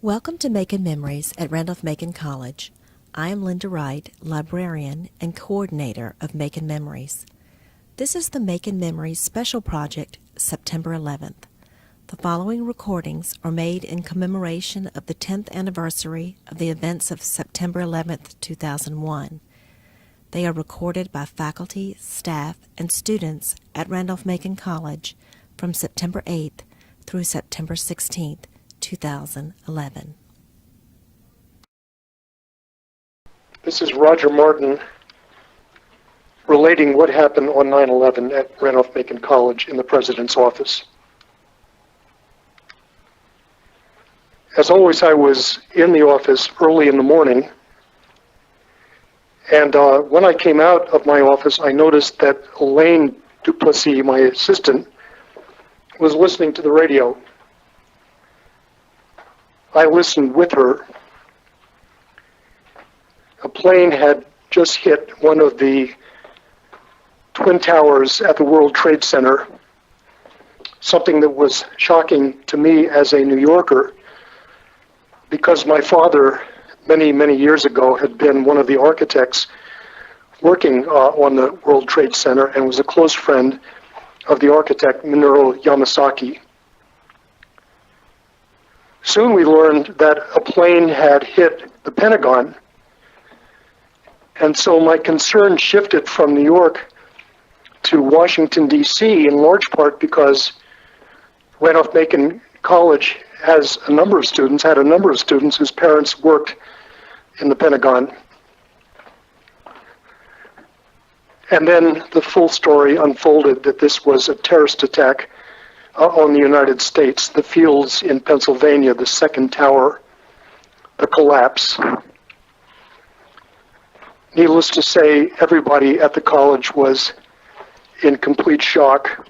Welcome to Macon Memories at Randolph-Macon College. I am Linda Wright, librarian and coordinator of Macon Memories. This is the Macon Memories Special Project, September 11th. The following recordings are made in commemoration of the 10th anniversary of the events of September 11th, 2001. They are recorded by faculty, staff, and students at Randolph-Macon College from September 8th through September 16th, 2011. This is Roger Martin relating what happened on 9/11 at Randolph-Macon College in the president's office. As always, I was in the office early in the morning, and when I came out of my office, I noticed that Elaine Duplessis, my assistant, was listening to the radio. I listened with her. A plane had just hit one of the twin towers at the World Trade Center, something that was shocking to me as a New Yorker, because my father, many, many years ago, had been one of the architects working on the World Trade Center and was a close friend of the architect Minoru Yamasaki. Soon we learned that a plane had hit the Pentagon, and so my concern shifted from New York to Washington, D.C., in large part because Randolph-Macon College had a number of students whose parents worked in the Pentagon. And then the full story unfolded that this was a terrorist attack on the United States, the fields in Pennsylvania, the second tower, the collapse. Needless to say, everybody at the college was in complete shock.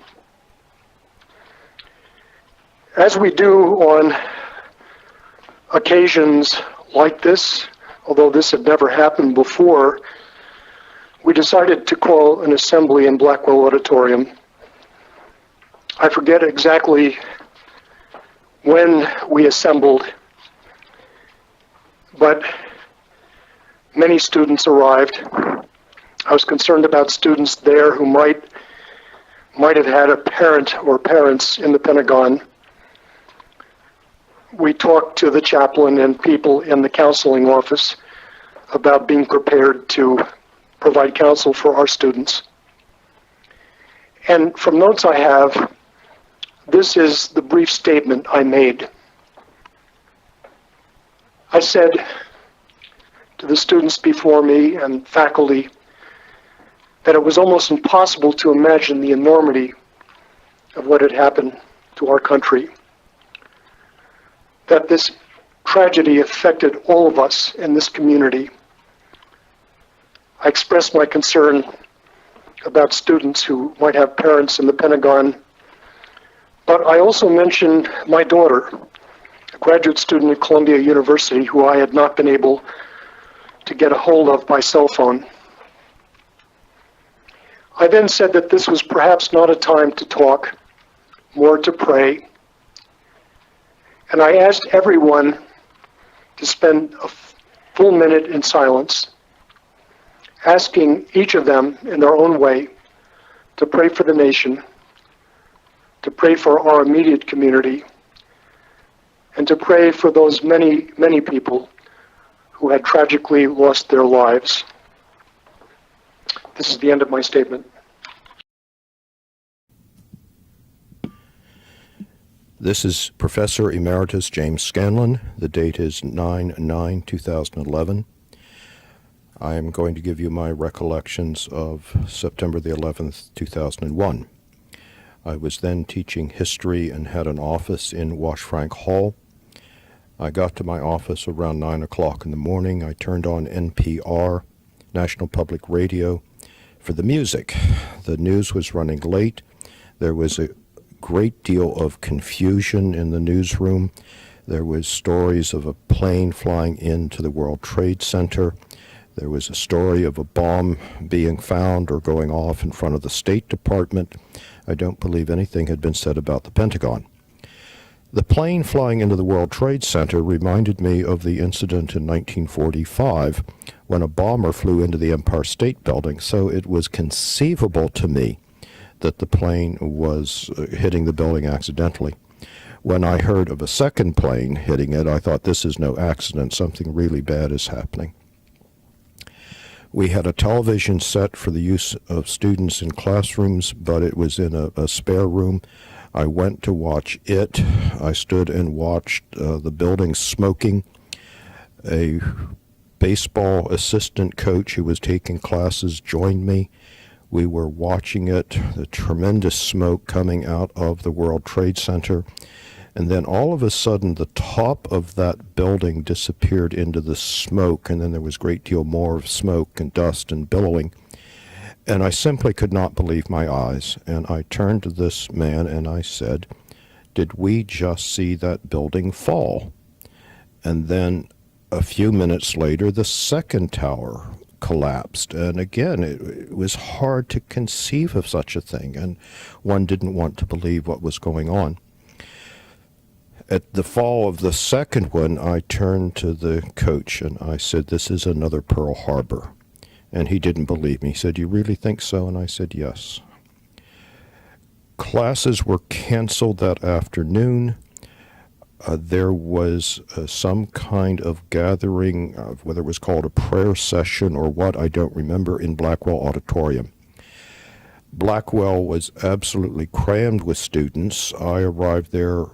As we do on occasions like this, although this had never happened before, we decided to call an assembly in Blackwell Auditorium. I forget exactly when we assembled, but many students arrived. I was concerned about students there who might have had a parent or parents in the Pentagon. We talked to the chaplain and people in the counseling office about being prepared to provide counsel for our students. And from notes I have, this is the brief statement I made. I said to the students before me and faculty that it was almost impossible to imagine the enormity of what had happened to our country, that this tragedy affected all of us in this community. I expressed my concern about students who might have parents in the Pentagon, but I also mentioned my daughter, a graduate student at Columbia University who I had not been able to get a hold of by cell phone. I then said that this was perhaps not a time to talk, more to pray. And I asked everyone to spend a full minute in silence, asking each of them in their own way to pray for the nation, to pray for our immediate community, and to pray for those many, many people who had tragically lost their lives. This is the end of my statement. This is Professor Emeritus James Scanlon. The date is 9/9/2011. I am going to give you my recollections of September the 11th, 2001. I was then teaching history and had an office in Wash Frank Hall. I got to my office around 9 o'clock in the morning. I turned on NPR, National Public Radio, for the music. The news was running late. There was a great deal of confusion in the newsroom. There was stories of a plane flying into the World Trade Center. There was a story of a bomb being found or going off in front of the State Department. I don't believe anything had been said about the Pentagon. The plane flying into the World Trade Center reminded me of the incident in 1945 when a bomber flew into the Empire State Building, so it was conceivable to me that the plane was hitting the building accidentally. When I heard of a second plane hitting it, I thought, this is no accident, something really bad is happening. We had a television set for the use of students in classrooms, but it was in a spare room. I went to watch it. I stood and watched the building smoking. A baseball assistant coach who was taking classes joined me. We were watching it, the tremendous smoke coming out of the World Trade Center. And then all of a sudden, the top of that building disappeared into the smoke, and then there was a great deal more of smoke and dust and billowing. And I simply could not believe my eyes. And I turned to this man and I said, did we just see that building fall? And then a few minutes later, the second tower collapsed. And again, it was hard to conceive of such a thing, and one didn't want to believe what was going on. At the fall of the second one, I turned to the coach and I said, this is another Pearl Harbor. And he didn't believe me. He said, you really think so? And I said, yes. Classes were canceled that afternoon. There was some kind of gathering, whether it was called a prayer session or what, I don't remember, in Blackwell Auditorium. Blackwell was absolutely crammed with students. I arrived there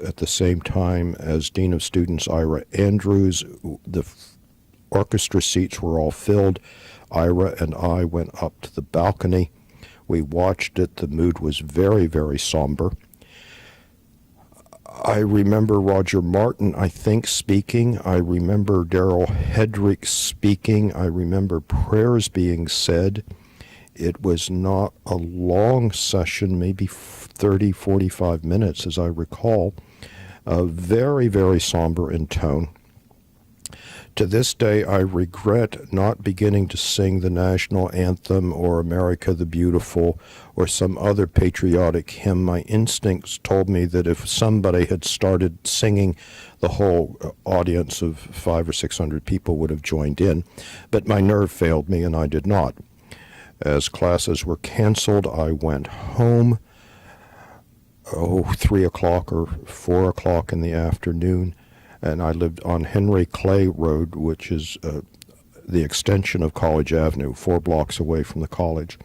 at the same time as Dean of Students Ira Andrews. The orchestra seats were all filled. Ira and I went up to the balcony. We watched it. The mood was very, very somber. I remember Roger Martin, I think, speaking. I remember Darrell Hedrick speaking. I remember prayers being said. It was not a long session, maybe 30, 45 minutes, as I recall. Very, very somber in tone. To this day, I regret not beginning to sing the national anthem or America the Beautiful or some other patriotic hymn. My instincts told me that if somebody had started singing, the whole audience of 500 or 600 people would have joined in. But my nerve failed me, and I did not. As classes were canceled, I went home, 3 o'clock or 4 o'clock in the afternoon. And I lived on Henry Clay Road, which is the extension of College Avenue, 4 blocks away from the college.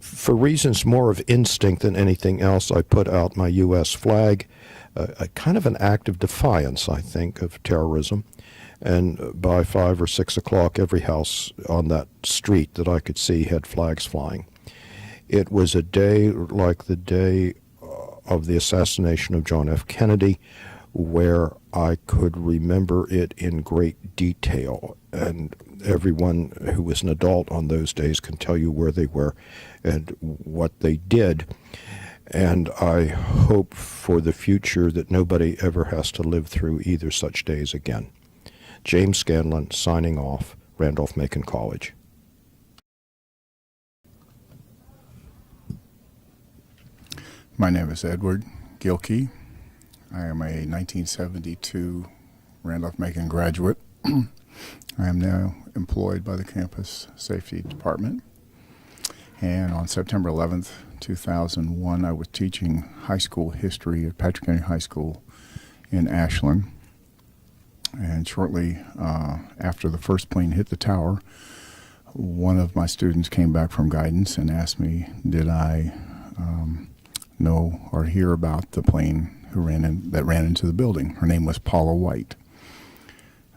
For reasons more of instinct than anything else, I put out my U.S. flag, a kind of an act of defiance, I think, of terrorism. And by 5 or 6 o'clock, every house on that street that I could see had flags flying. It was a day like the day of the assassination of John F. Kennedy, where I could remember it in great detail, and everyone who was an adult on those days can tell you where they were and what they did. And I hope for the future that nobody ever has to live through either such days again. James Scanlon, signing off, Randolph-Macon College. My name is Edward Gilkey. I am a 1972 Randolph-Macon graduate. I am now employed by the Campus Safety Department. And on September 11th, 2001, I was teaching high school history at Patrick Henry High School in Ashland. And shortly after the first plane hit the tower, one of my students came back from guidance and asked me, did I know or hear about the plane that ran into the building. Her name was Paula White.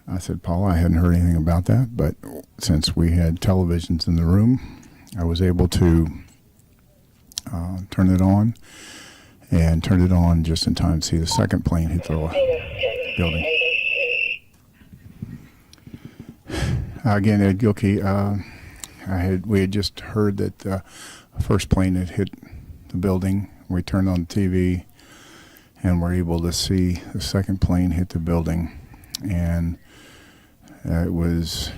I said, Paula, I hadn't heard anything about that, but since we had televisions in the room, I was able to turn it on, and turned it on just in time to see the second plane hit the building. Again, Ed Gilkey, we had just heard that the first plane had hit the building. We turned on the TV and were able to see the second plane hit the building. And it was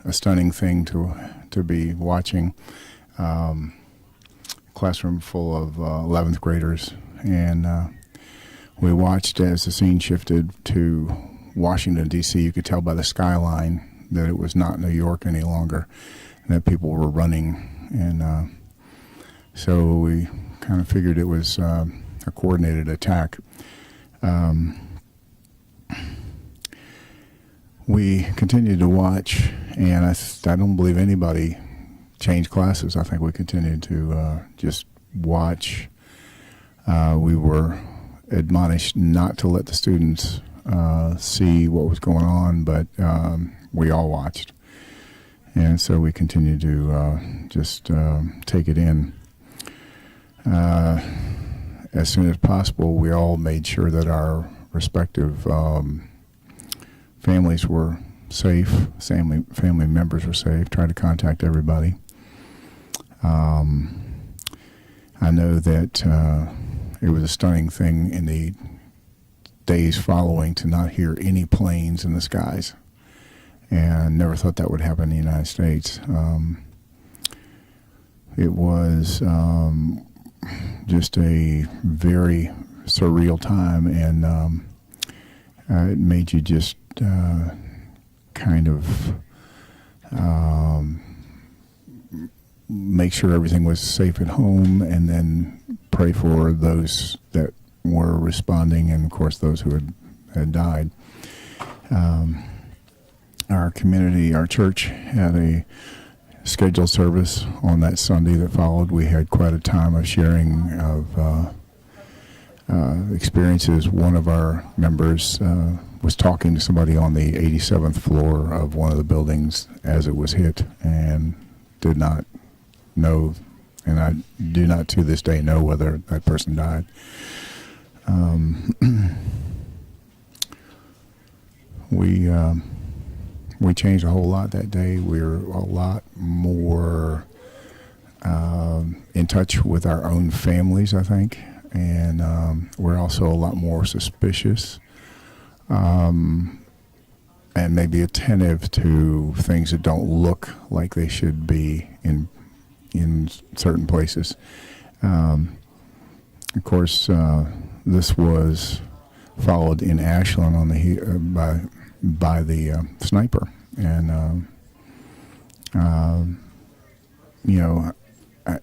a stunning thing to be watching. Classroom full of 11th graders, and we watched as the scene shifted to Washington, D.C. You could tell by the skyline that it was not New York any longer, and that people were running. And so we kind of figured it was a coordinated attack. We continued to watch, and I don't believe anybody changed classes. I think we continued to just watch. We were admonished not to let the students see what was going on, but we all watched. And so we continued to just take it in. As soon as possible, we all made sure that our respective families were safe, family members were safe, tried to contact everybody. I know that it was a stunning thing in the days following to not hear any planes in the skies, and never thought that would happen in the United States. It was just a very surreal time, and it made you just kind of make sure everything was safe at home, and then pray for those that were responding, and of course those who had died. Our community, our church, had a scheduled service on that Sunday that followed. We had quite a time of sharing of experiences. One of our members was talking to somebody on the 87th floor of one of the buildings as it was hit, and did not know, and I do not to this day know whether that person died. We changed a whole lot that day. We were a lot more in touch with our own families, I think, and we're also a lot more suspicious and maybe attentive to things that don't look like they should be in certain places. Of course, this was followed in Ashland on the by the sniper, and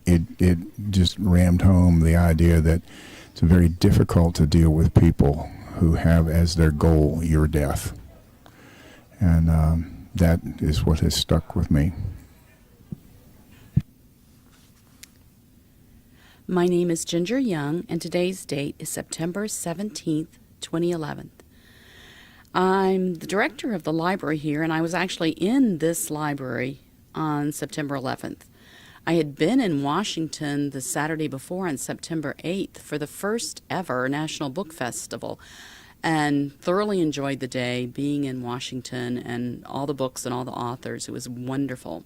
it just rammed home the idea that it's very difficult to deal with people who have as their goal your death, and that is what has stuck with me. My name is Ginger Young, and today's date is September 17th, 2011. I'm the director of the library here, and I was actually in this library on September 11th. I had been in Washington the Saturday before on September 8th for the first ever National Book Festival, and thoroughly enjoyed the day being in Washington and all the books and all the authors. It was wonderful.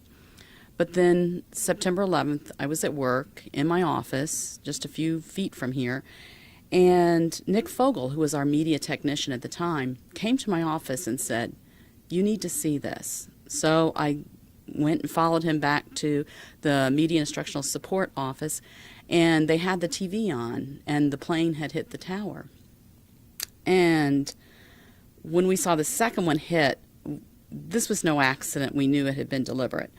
But then September 11th, I was at work in my office, just a few feet from here, and Nick Fogel, who was our media technician at the time, came to my office and said, "You need to see this." So I went and followed him back to the Media Instructional Support office, and they had the TV on, and the plane had hit the tower. And when we saw the second one hit, this was no accident. We knew it had been deliberate.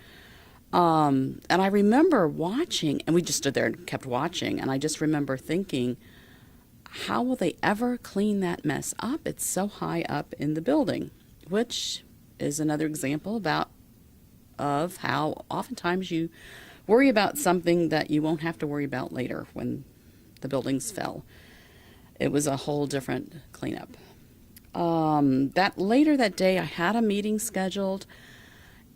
And I remember watching, and we just stood there and kept watching, and I just remember thinking, how will they ever clean that mess up? It's so high up in the building, which is another example of how oftentimes you worry about something that you won't have to worry about later when the buildings fell. It was a whole different cleanup. Later that day, I had a meeting scheduled,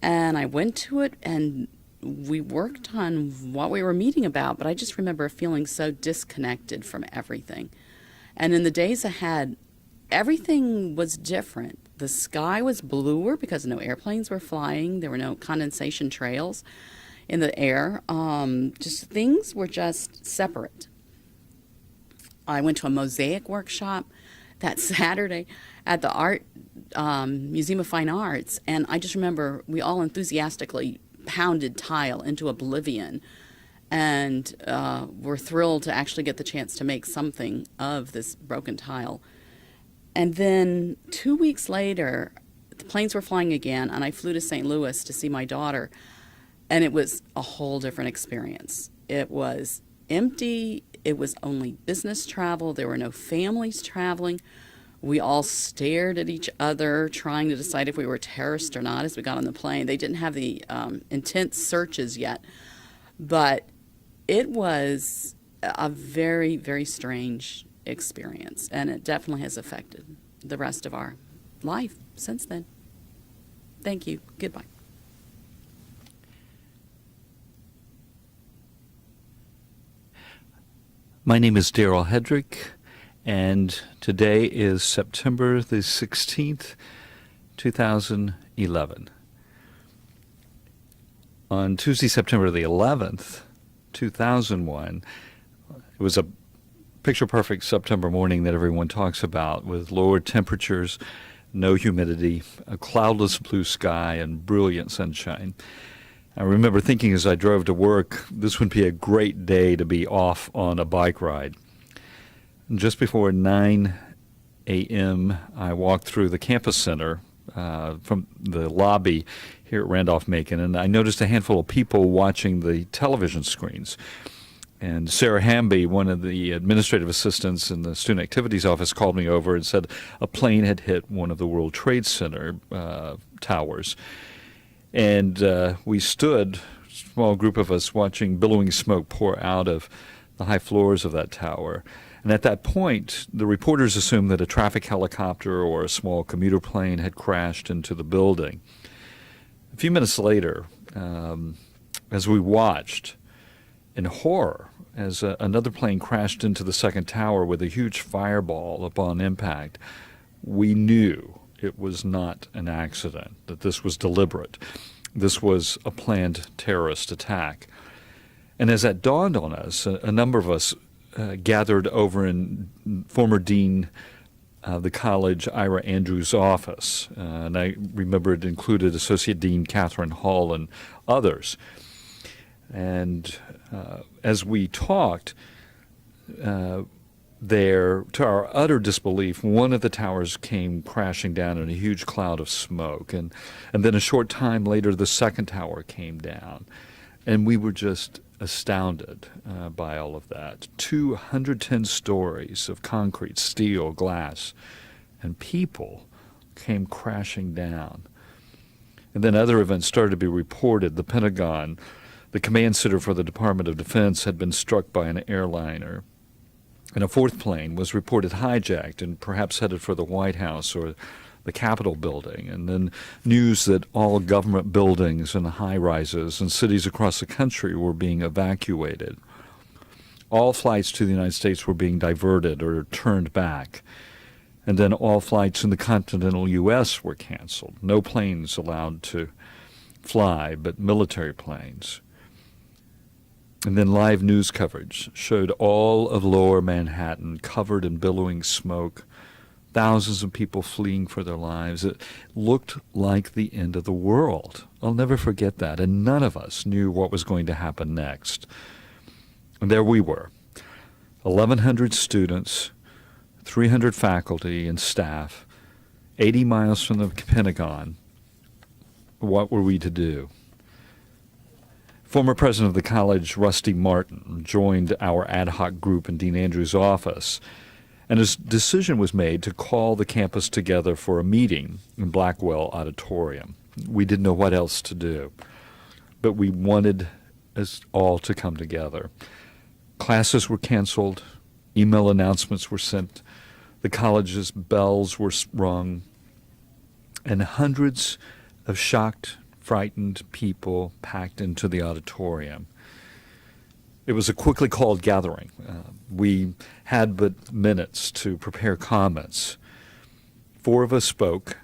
and I went to it, and we worked on what we were meeting about, but I just remember feeling so disconnected from everything. And in the days ahead, everything was different. The sky was bluer because no airplanes were flying. There were no condensation trails in the air. Just things were just separate. I went to a mosaic workshop that Saturday at the Museum of Fine Arts, and I just remember we all enthusiastically pounded tile into oblivion, and we're thrilled to actually get the chance to make something of this broken tile. And then 2 weeks later, the planes were flying again, and I flew to St. Louis to see my daughter, and it was a whole different experience. It was empty. It was only business travel. There were no families traveling. We all stared at each other, trying to decide if we were terrorists or not as we got on the plane. They didn't have the intense searches yet, but it was a very, very strange experience, and it definitely has affected the rest of our life since then. Thank you. Goodbye. My name is Daryl Hedrick, and today is September the 16th, 2011. On Tuesday, September the 11th, 2001, it was a picture-perfect September morning that everyone talks about, with lower temperatures, no humidity, a cloudless blue sky, and brilliant sunshine. I remember thinking as I drove to work, this would be a great day to be off on a bike ride. And just before 9 a.m., I walked through the campus center from the lobby here at Randolph-Macon, and I noticed a handful of people watching the television screens. And Sarah Hamby, one of the administrative assistants in the Student Activities Office, called me over and said a plane had hit one of the World Trade Center towers. And we stood, a small group of us, watching billowing smoke pour out of the high floors of that tower. And at that point, the reporters assumed that a traffic helicopter or a small commuter plane had crashed into the building. A few minutes later, as we watched in horror as another plane crashed into the second tower with a huge fireball upon impact, we knew it was not an accident, that this was deliberate. This was a planned terrorist attack. And as that dawned on us, a number of us gathered over in former Dean of the college, Ira Andrews' office. And I remember it included Associate Dean Catherine Hall and others. And as we talked, there, to our utter disbelief, one of the towers came crashing down in a huge cloud of smoke. And then a short time later, the second tower came down. And we were just astounded by all of that. 210 stories of concrete, steel, glass, and people came crashing down. And then other events started to be reported. The Pentagon, the command center for the Department of Defense, had been struck by an airliner. And a fourth plane was reported hijacked and perhaps headed for the White House or the Capitol building. And then news that all government buildings and high-rises in cities across the country were being evacuated. All flights to the United States were being diverted or turned back. And then all flights in the continental U.S. were canceled. No planes allowed to fly, but military planes. And then live news coverage showed all of lower Manhattan covered in billowing smoke, thousands of people fleeing for their lives. It looked like the end of the world. I'll never forget that, and none of us knew what was going to happen next. And there we were, 1,100 students, 300 faculty and staff, 80 miles from the Pentagon. What were we to do? Former president of the college, Rusty Martin, joined our ad hoc group in Dean Andrews' office, and his decision was made to call the campus together for a meeting in Blackwell Auditorium. We didn't know what else to do, but we wanted us all to come together. Classes were canceled, email announcements were sent, the college's bells were rung, and hundreds of shocked, frightened people packed into the auditorium. It was a quickly called gathering. We had but minutes to prepare comments. 4 of us spoke: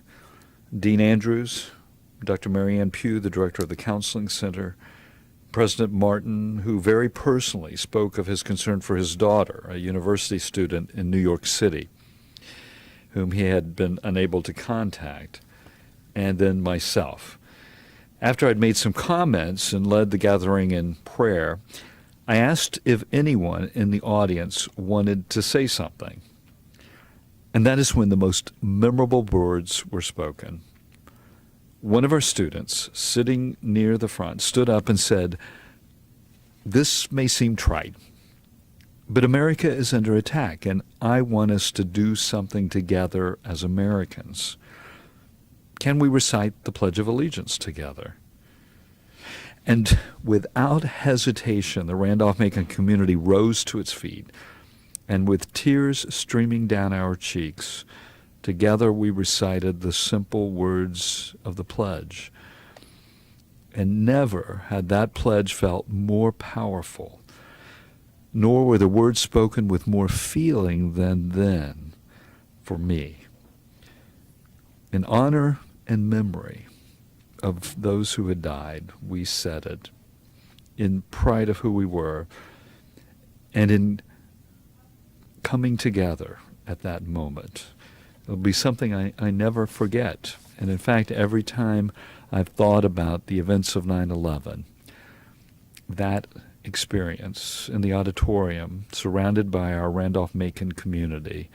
Dean Andrews, Dr. Marianne Pugh, the director of the Counseling Center, President Martin, who very personally spoke of his concern for his daughter, a university student in New York City, whom he had been unable to contact, and then myself. After I'd made some comments and led the gathering in prayer, I asked if anyone in the audience wanted to say something. And that is when the most memorable words were spoken. One of our students, sitting near the front, stood up and said, "This may seem trite, but America is under attack, and I want us to do something together as Americans. Can we recite the Pledge of Allegiance together?" And without hesitation, the Randolph-Macon community rose to its feet, and with tears streaming down our cheeks, together we recited the simple words of the pledge. And never had that pledge felt more powerful, nor were the words spoken with more feeling than then for me. In honor and memory of those who had died, we said it, in pride of who we were, and in coming together at that moment. It'll be something I never forget. And in fact, every time I've thought about the events of 9/11, that experience in the auditorium, surrounded by our Randolph-Macon community,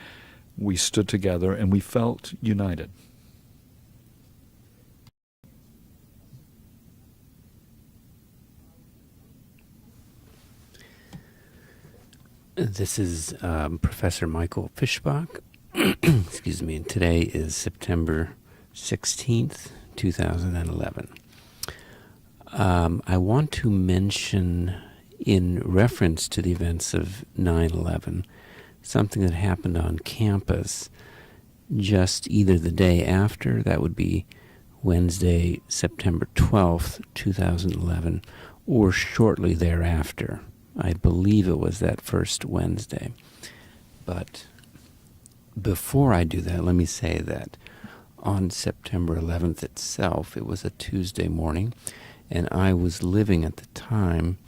we stood together and we felt united. This is Professor Michael Fischbach. Excuse me. And today is September 16th, 2011. I want to mention, in reference to the events of 9/11, something that happened on campus just either the day after, that would be Wednesday, September 12th, 2011, or shortly thereafter. I believe it was that first Wednesday. But before I do that, let me say that on September 11th itself, it was a Tuesday morning, and I was living at the time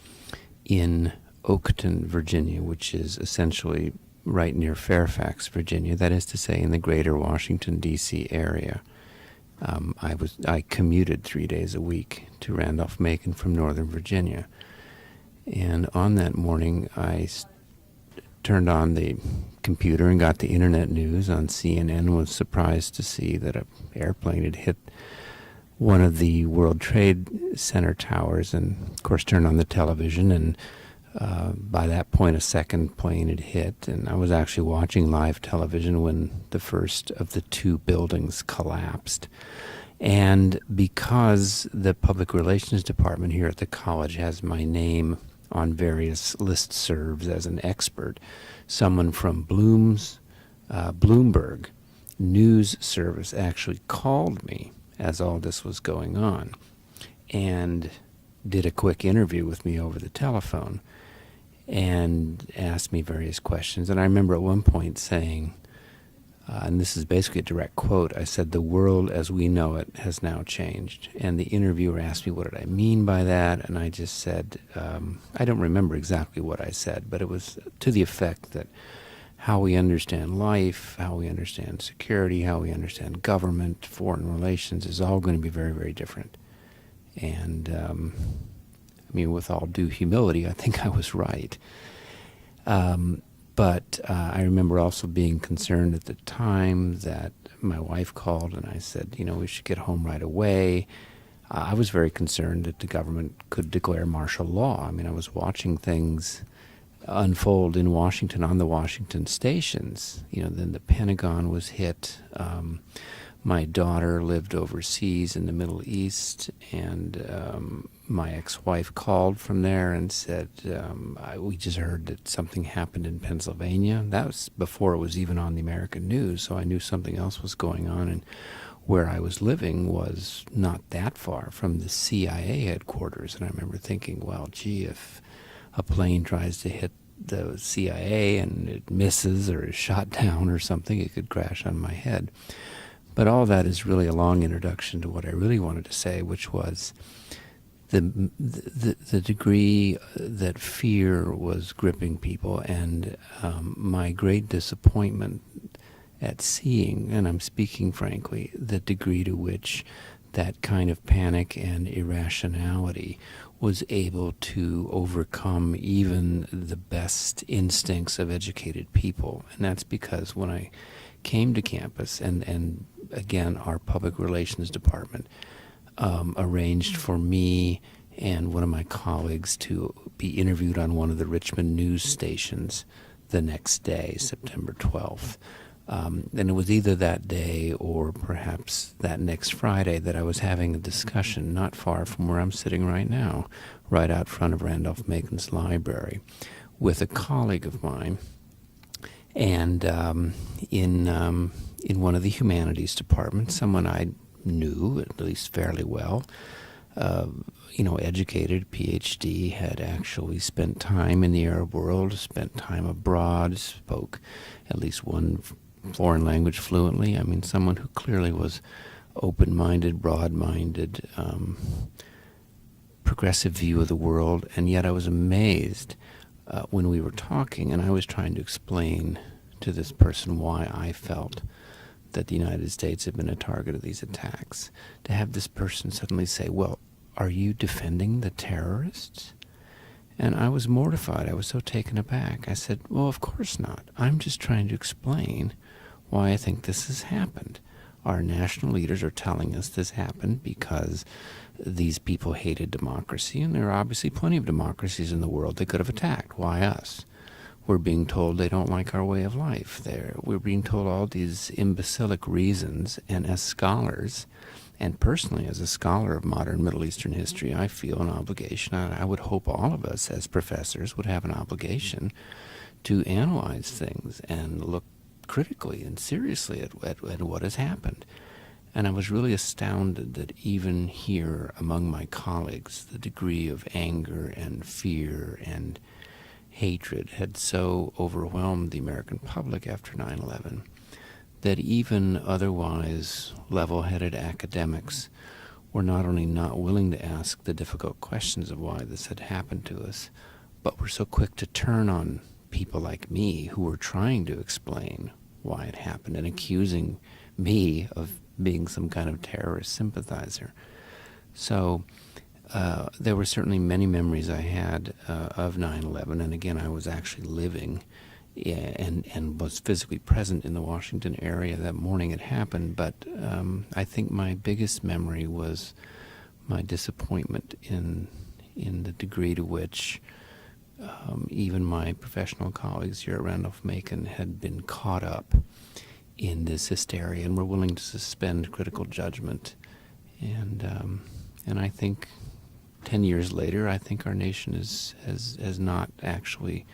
in Oakton, Virginia, which is essentially right near Fairfax, Virginia, that is to say in the greater Washington, D.C. area. I commuted 3 days a week to Randolph-Macon from Northern Virginia. And on that morning, I turned on the computer and got the internet news on CNN, and was surprised to see that an airplane had hit one of the World Trade Center towers, and of course turned on the television, and by that point a second plane had hit, and I was actually watching live television when the first of the two buildings collapsed. And because the Public Relations Department here at the college has my name on various listservs as an expert, someone from Bloomberg News Service actually called me as all this was going on and did a quick interview with me over the telephone and asked me various questions. And I remember at one point saying, and this is basically a direct quote, I said, "The world as we know it has now changed." And the interviewer asked me what did I mean by that, and I just said, I don't remember exactly what I said, but it was to the effect that how we understand life, how we understand security, how we understand government, foreign relations is all going to be very, very different. And I mean, with all due humility, I think I was right. But I remember also being concerned at the time that my wife called and I said, we should get home right away. I was very concerned that the government could declare martial law. I mean, I was watching things unfold in Washington on the Washington stations. Then the Pentagon was hit. My daughter lived overseas in the Middle East, and my ex-wife called from there and said, we just heard that something happened in Pennsylvania. That was before it was even on the American news, so I knew something else was going on, and where I was living was not that far from the CIA headquarters. And I remember thinking, well, gee, if a plane tries to hit the CIA and it misses or is shot down or something, it could crash on my head. But all that is really a long introduction to what I really wanted to say, which was the degree that fear was gripping people, and my great disappointment at seeing, and I'm speaking frankly, the degree to which that kind of panic and irrationality was able to overcome even the best instincts of educated people. And that's because when I came to campus, and again, our public relations department arranged for me and one of my colleagues to be interviewed on one of the Richmond news stations the next day, September 12th. And it was either that day or perhaps that next Friday that I was having a discussion not far from where I'm sitting right now, right out front of Randolph-Macon's library, with a colleague of mine. And in one of the humanities departments, someone I knew at least fairly well, educated, PhD, had actually spent time in the Arab world, spent time abroad, spoke at least one foreign language fluently. I mean, someone who clearly was open-minded, broad-minded, progressive view of the world. And yet I was amazed when we were talking, and I was trying to explain to this person why I felt that the United States had been a target of these attacks, to have this person suddenly say, well, are you defending the terrorists? And I was mortified. I was so taken aback. I said, well, of course not. I'm just trying to explain why I think this has happened. Our national leaders are telling us this happened because these people hated democracy, and there are obviously plenty of democracies in the world they could have attacked. Why us? We're being told they don't like our way of life. We're being told all these imbecilic reasons, and as scholars, and personally as a scholar of modern Middle Eastern history, I feel an obligation. I would hope all of us as professors would have an obligation to analyze things and look critically and seriously at what has happened. And I was really astounded that even here among my colleagues, the degree of anger and fear and hatred had so overwhelmed the American public after 9/11 that even otherwise level-headed academics were not only not willing to ask the difficult questions of why this had happened to us, but were so quick to turn on people like me who were trying to explain why it happened and accusing me of being some kind of terrorist sympathizer. So there were certainly many memories I had of 9/11, and again, I was actually living and was physically present in the Washington area that morning it happened, but I think my biggest memory was my disappointment in the degree to which even my professional colleagues here at Randolph-Macon had been caught up in this hysteria and were willing to suspend critical judgment. And I think 10 years later, I think our nation has not actually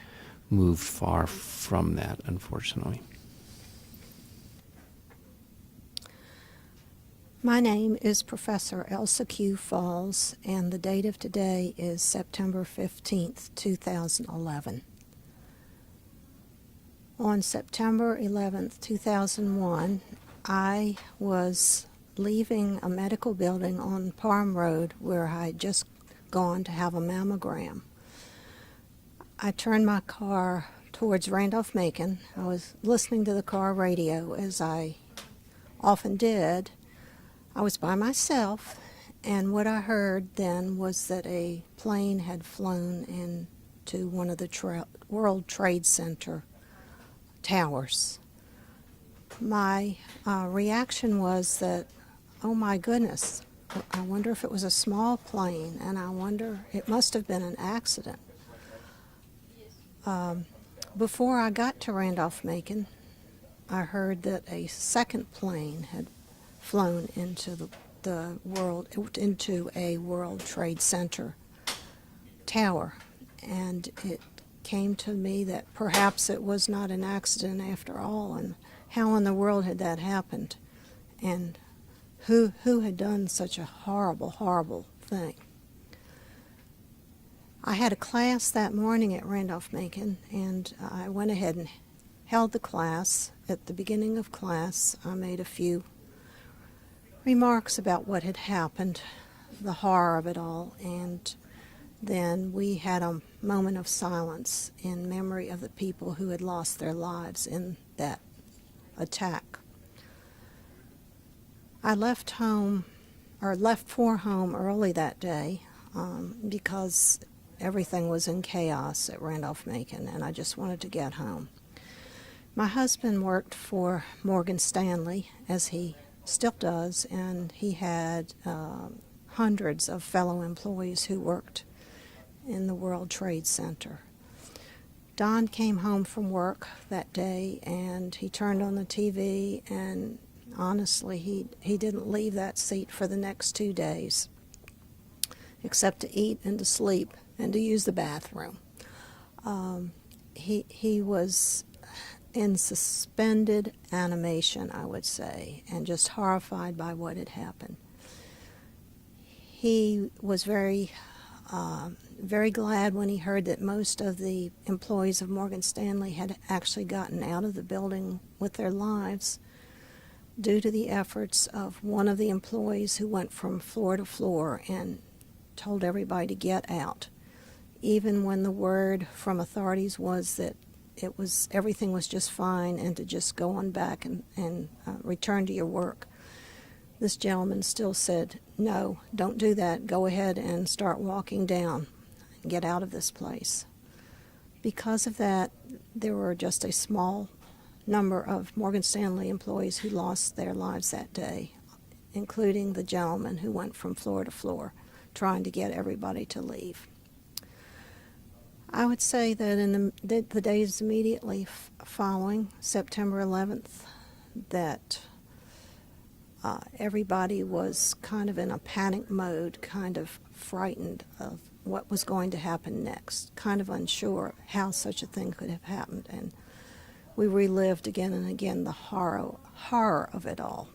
moved far from that, unfortunately. My name is Professor Elsa Q. Falls, and the date of today is September 15th, 2011. On September 11th, 2001, I was leaving a medical building on Parham Road where I had just gone to have a mammogram. I turned my car towards Randolph-Macon. I was listening to the car radio, as I often did. I was by myself, and what I heard then was that a plane had flown into one of the World Trade Center towers. My reaction was that, oh my goodness, I wonder if it was a small plane, and I wonder, it must have been an accident. Before I got to Randolph-Macon, I heard that a second plane had flown into into a World Trade Center tower, and it came to me that perhaps it was not an accident after all, and how in the world had that happened, and who had done such a horrible, horrible thing. I had a class that morning at Randolph-Macon, and I went ahead and held the class. At the beginning of class, I made a few remarks about what had happened, the horror of it all, and then we had a moment of silence in memory of the people who had lost their lives in that attack. I left for home early that day. because everything was in chaos at Randolph-Macon, and I just wanted to get home. My husband worked for Morgan Stanley, as he still does, and he had hundreds of fellow employees who worked in the World Trade Center. Don came home from work that day, and he turned on the TV, and honestly, he didn't leave that seat for the next 2 days, except to eat and to sleep and to use the bathroom. He was in suspended animation, I would say, and just horrified by what had happened. He was very glad when he heard that most of the employees of Morgan Stanley had actually gotten out of the building with their lives due to the efforts of one of the employees who went from floor to floor and told everybody to get out, even when the word from authorities was that everything was just fine and to just go on back and return to your work. This gentleman still said, "No, don't do that. Go ahead and start walking down. Get out of this place." Because of that, there were just a small number of Morgan Stanley employees who lost their lives that day, including the gentleman who went from floor to floor trying to get everybody to leave. I would say that in the days immediately following September 11th, that everybody was kind of in a panic mode, kind of frightened of what was going to happen next, kind of unsure how such a thing could have happened. And we relived again and again the horror of it all.